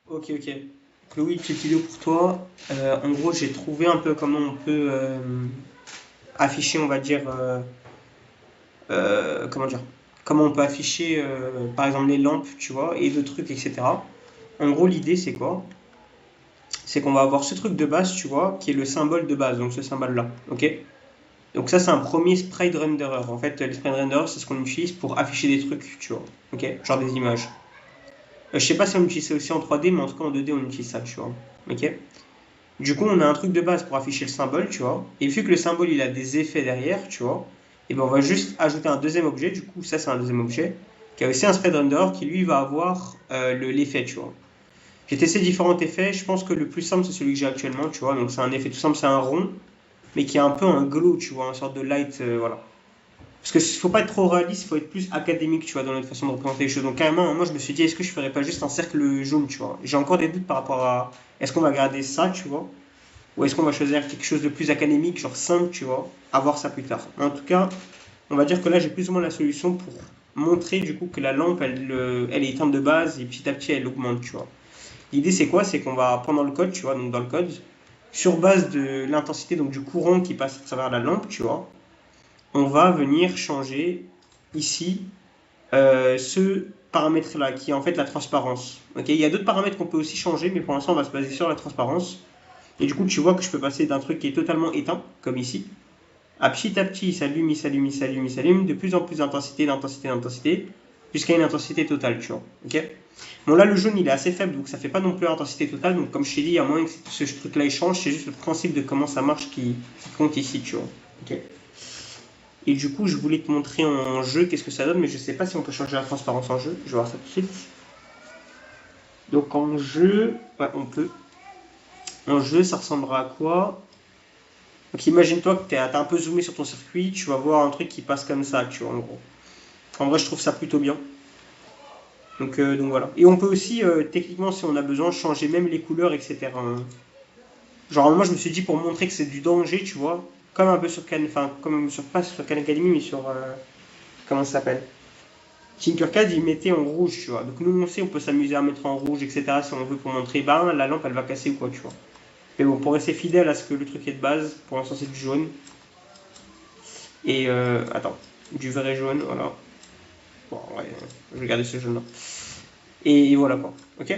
Ok, ok. Donc, oui, petite vidéo pour toi. En gros, j'ai trouvé un peu comment on peut afficher, on va dire, comment dire, comment on peut afficher, par exemple, les lampes, tu vois, et d'autres trucs, etc. En gros, l'idée, c'est quoi? C'est qu'on va avoir ce truc de base, tu vois, qui est le symbole de base, donc ce symbole-là, ok? Donc ça, c'est un premier sprite renderer. En fait, les sprite renderer, c'est ce qu'on utilise pour afficher des trucs, tu vois, ok? Genre des images. Je sais pas si on utilise ça aussi en 3D, mais en tout cas en 2D, on utilise ça, tu vois, ok? Du coup, on a un truc de base pour afficher le symbole, tu vois. Et vu que le symbole, il a des effets derrière, tu vois, et ben on va juste ajouter un deuxième objet. Du coup, ça, c'est un deuxième objet qui a aussi un spread render qui, lui, va avoir l'effet, tu vois. J'ai testé différents effets. Je pense que le plus simple, c'est celui que j'ai actuellement, tu vois. Donc, c'est un effet tout simple, c'est un rond, mais qui a un peu un glow, tu vois, une sorte de light, voilà. Parce que faut pas être trop réaliste, il faut être plus académique, tu vois, dans notre façon de représenter les choses. Donc carrément, moi je me suis dit, est-ce que je ferais pas juste un cercle jaune, tu vois. J'ai encore des doutes par rapport à, est-ce qu'on va garder ça, tu vois, ou est-ce qu'on va choisir quelque chose de plus académique, genre simple, tu vois, à voir ça plus tard. En tout cas, on va dire que là, j'ai plus ou moins la solution pour montrer du coup que la lampe, elle est éteinte de base et petit à petit, elle augmente, tu vois. L'idée, c'est quoi? C'est qu'on va prendre dans le code, tu vois, donc dans le code, sur base de l'intensité, donc du courant qui passe à travers la lampe, tu vois, on va venir changer ici ce paramètre-là, qui est en fait la transparence. Ok, il y a d'autres paramètres qu'on peut aussi changer, mais pour l'instant, on va se baser sur la transparence. Et du coup, tu vois que je peux passer d'un truc qui est totalement éteint, comme ici, à petit, il s'allume, il s'allume, il s'allume, il s'allume, de plus en plus d'intensité, d'intensité, d'intensité, jusqu'à une intensité totale, tu vois. Ok. Bon, là, le jaune, il est assez faible, donc ça fait pas non plus intensité totale. Donc, comme je t'ai dit, à moins que ce truc-là il change, c'est juste le principe de comment ça marche qui compte ici, tu vois. Ok. Et du coup, je voulais te montrer en jeu qu'est-ce que ça donne, mais je sais pas si on peut changer la transparence en jeu. Je vais voir ça tout de suite. Donc, en jeu, ouais, on peut. En jeu, ça ressemblera à quoi? Donc imagine-toi que tu as un peu zoomé sur ton circuit, tu vas voir un truc qui passe comme ça, tu vois, en gros. En vrai, je trouve ça plutôt bien. Donc voilà. Et on peut aussi, techniquement, si on a besoin, changer même les couleurs, etc. Genre, moi, je me suis dit, pour montrer que c'est du danger, tu vois, comme un peu sur enfin, comme sur, pas sur Khan Academy, mais sur, comment ça s'appelle? Tinkercad, il mettait en rouge, tu vois. Donc nous, on sait, on peut s'amuser à mettre en rouge, etc. si on veut pour montrer, ben, la lampe, elle va casser ou quoi, tu vois. Mais bon, pour rester fidèle à ce que le truc est de base, pour l'instant, c'est du jaune. Et, attends, du vrai jaune, voilà. Bon, ouais, je vais garder ce jaune-là. Et voilà quoi. Ok.